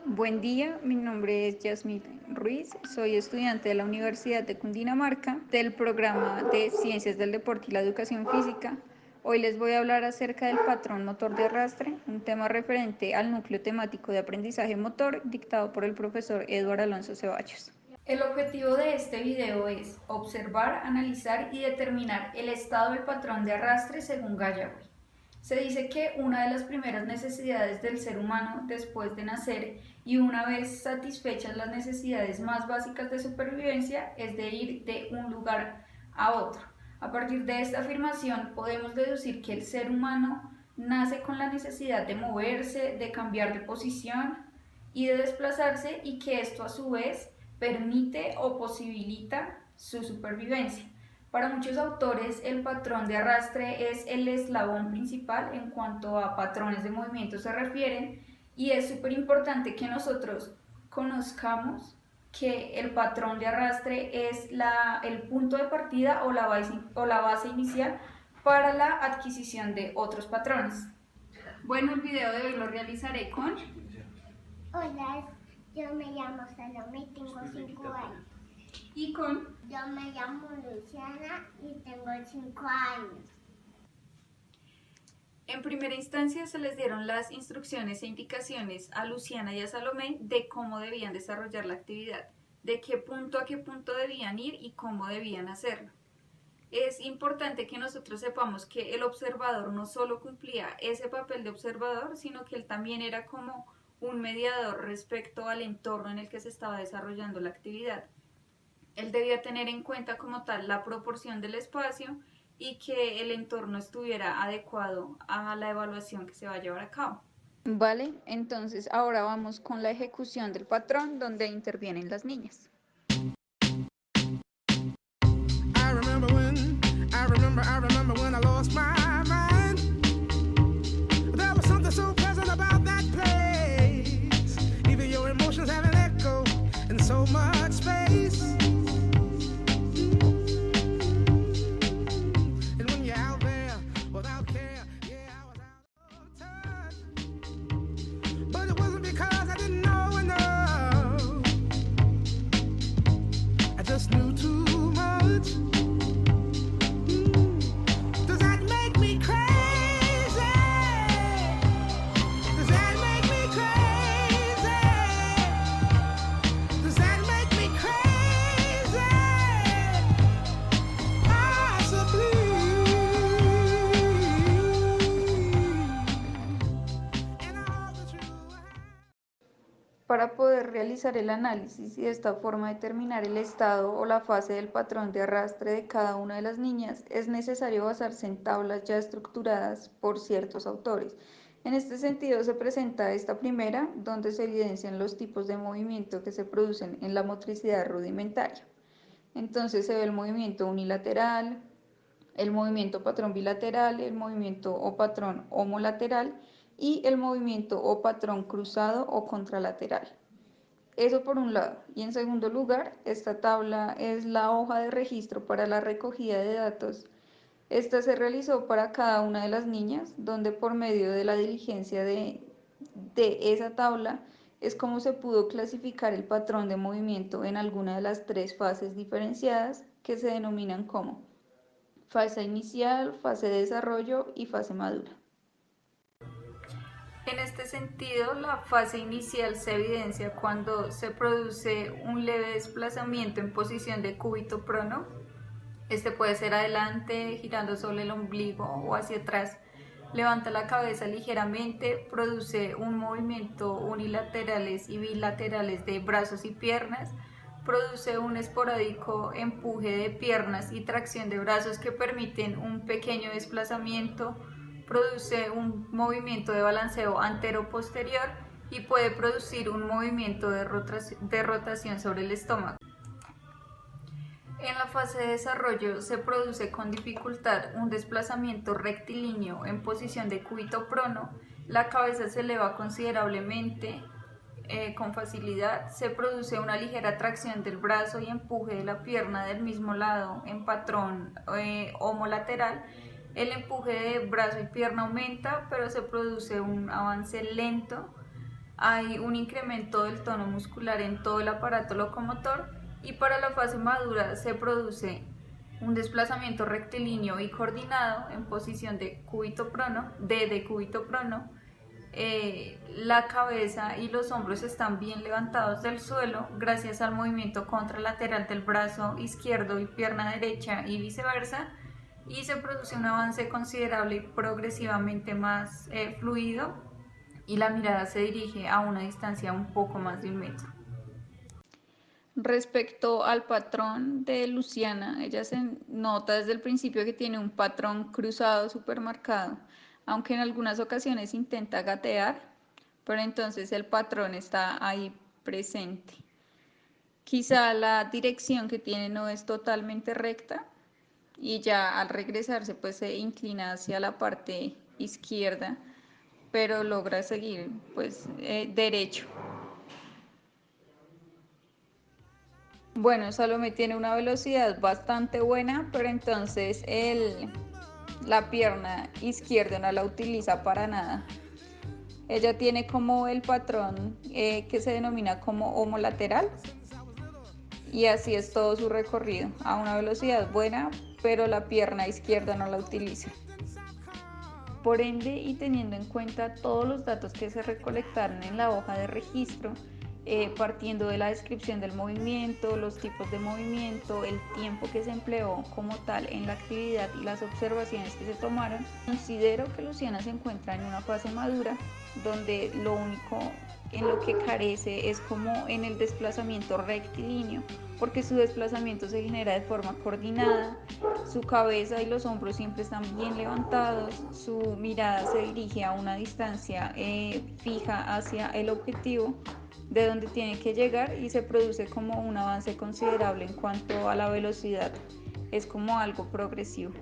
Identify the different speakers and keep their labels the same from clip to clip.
Speaker 1: Buen día, mi nombre es Yasmín Ruiz, soy estudiante de la Universidad de Cundinamarca del programa de Ciencias del Deporte y la Educación Física. Hoy les voy a hablar acerca del patrón motor de arrastre, un tema referente al núcleo temático de aprendizaje motor dictado por el profesor Eduardo Alonso Ceballos. El objetivo de este video es observar, analizar y determinar el estado del patrón de arrastre según Gallagher. Se dice que una de las primeras necesidades del ser humano después de nacer y una vez satisfechas las necesidades más básicas de supervivencia es de ir de un lugar a otro. A partir de esta afirmación podemos deducir que el ser humano nace con la necesidad de moverse, de cambiar de posición y de desplazarse, y que esto a su vez permite o posibilita su supervivencia. Para muchos autores, el patrón de arrastre es el eslabón principal en cuanto a patrones de movimiento se refieren, y es súper importante que nosotros conozcamos que el patrón de arrastre es el punto de partida o la base inicial para la adquisición de otros patrones. Bueno, el video de hoy lo realizaré con...
Speaker 2: Hola, yo me llamo Salomé y tengo 5 años.
Speaker 1: Y con...
Speaker 2: Yo me llamo Luciana y tengo 5 años.
Speaker 1: En primera instancia se les dieron las instrucciones e indicaciones a Luciana y a Salomé de cómo debían desarrollar la actividad, de qué punto a qué punto debían ir y cómo debían hacerlo. Es importante que nosotros sepamos que el observador no solo cumplía ese papel de observador, sino que él también era como un mediador respecto al entorno en el que se estaba desarrollando la actividad. Él debía tener en cuenta como tal la proporción del espacio y que el entorno estuviera adecuado a la evaluación que se va a llevar a cabo. Vale, entonces ahora vamos con la ejecución del patrón donde intervienen las niñas.
Speaker 3: I remember when I lost my mind. There was something so pleasant about that place. Even your emotions have an echo in so much space. And when you're out there without care, yeah, I was out of touch. But it wasn't because I didn't know enough. I just knew too much.
Speaker 1: Para poder realizar el análisis y de esta forma determinar el estado o la fase del patrón de arrastre de cada una de las niñas, es necesario basarse en tablas ya estructuradas por ciertos autores. En este sentido se presenta esta primera, donde se evidencian los tipos de movimiento que se producen en la motricidad rudimentaria. Entonces se ve el movimiento unilateral, el movimiento patrón bilateral, el movimiento o patrón homolateral y el movimiento o patrón cruzado o contralateral. Eso por un lado. Y en segundo lugar, esta tabla es la hoja de registro para la recogida de datos. Esta se realizó para cada una de las niñas, donde por medio de la diligencia de esa tabla es como se pudo clasificar el patrón de movimiento en alguna de las tres fases diferenciadas que se denominan como fase inicial, fase de desarrollo y fase madura. En este sentido, la fase inicial se evidencia cuando se produce un leve desplazamiento en posición de cúbito prono. Este puede ser adelante, girando sobre el ombligo, o hacia atrás. Levanta la cabeza ligeramente, produce un movimiento unilaterales y bilaterales de brazos y piernas, produce un esporádico empuje de piernas y tracción de brazos que permiten un pequeño desplazamiento, produce un movimiento de balanceo antero-posterior y puede producir un movimiento de rotación sobre el estómago. En la fase de desarrollo se produce con dificultad un desplazamiento rectilíneo en posición de cúbito prono, la cabeza se eleva considerablemente con facilidad, se produce una ligera tracción del brazo y empuje de la pierna del mismo lado en patrón homolateral. El empuje de brazo y pierna aumenta, pero se produce un avance lento hay un incremento del tono muscular en todo el aparato locomotor y para la fase madura se produce un desplazamiento rectilíneo y coordinado en posición de cúbito prono, de cúbito prono. La cabeza y los hombros están bien levantados del suelo gracias al movimiento contralateral del brazo izquierdo y pierna derecha y viceversa, y se produce un avance considerable y progresivamente más fluido, y la mirada se dirige a una distancia un poco más de 1 metro. Respecto al patrón de Luciana, ella se nota desde el principio que tiene un patrón cruzado súper marcado, aunque en algunas ocasiones intenta gatear, pero entonces el patrón está ahí presente. Quizá la dirección que tiene no es totalmente recta y ya al regresarse pues se inclina hacia la parte izquierda, pero logra seguir pues derecho. Bueno, Salomé tiene una velocidad bastante buena, pero entonces la pierna izquierda no la utiliza para nada. Ella tiene como el patrón que se denomina como homolateral, y así es todo su recorrido, a una velocidad buena, pero la pierna izquierda no la utiliza. Por ende, y teniendo en cuenta todos los datos que se recolectaron en la hoja de registro, partiendo de la descripción del movimiento, los tipos de movimiento, el tiempo que se empleó como tal en la actividad y las observaciones que se tomaron, considero que Luciana se encuentra en una fase madura donde lo único en lo que carece es como en el desplazamiento rectilíneo, porque su desplazamiento se genera de forma coordinada, su cabeza y los hombros siempre están bien levantados, su mirada se dirige a una distancia fija hacia el objetivo de donde tiene que llegar, y se produce como un avance considerable en cuanto a la velocidad, es como algo progresivo.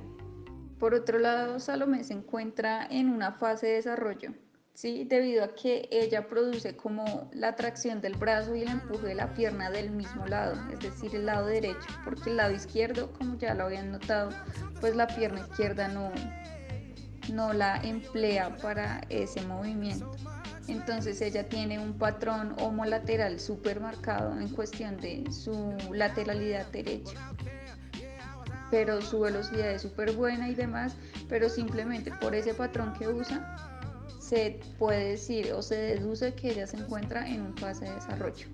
Speaker 1: Por otro lado, Salomé se encuentra en una fase de desarrollo, ¿sí? Debido a que ella produce como la tracción del brazo y el empuje de la pierna del mismo lado, es decir, el lado derecho, porque el lado izquierdo, como ya lo habían notado, pues la pierna izquierda no la emplea para ese movimiento. Entonces ella tiene un patrón homolateral súper marcado en cuestión de su lateralidad derecha, pero su velocidad es súper buena y demás, pero simplemente por ese patrón que usa se puede decir o se deduce que ella se encuentra en una fase de desarrollo.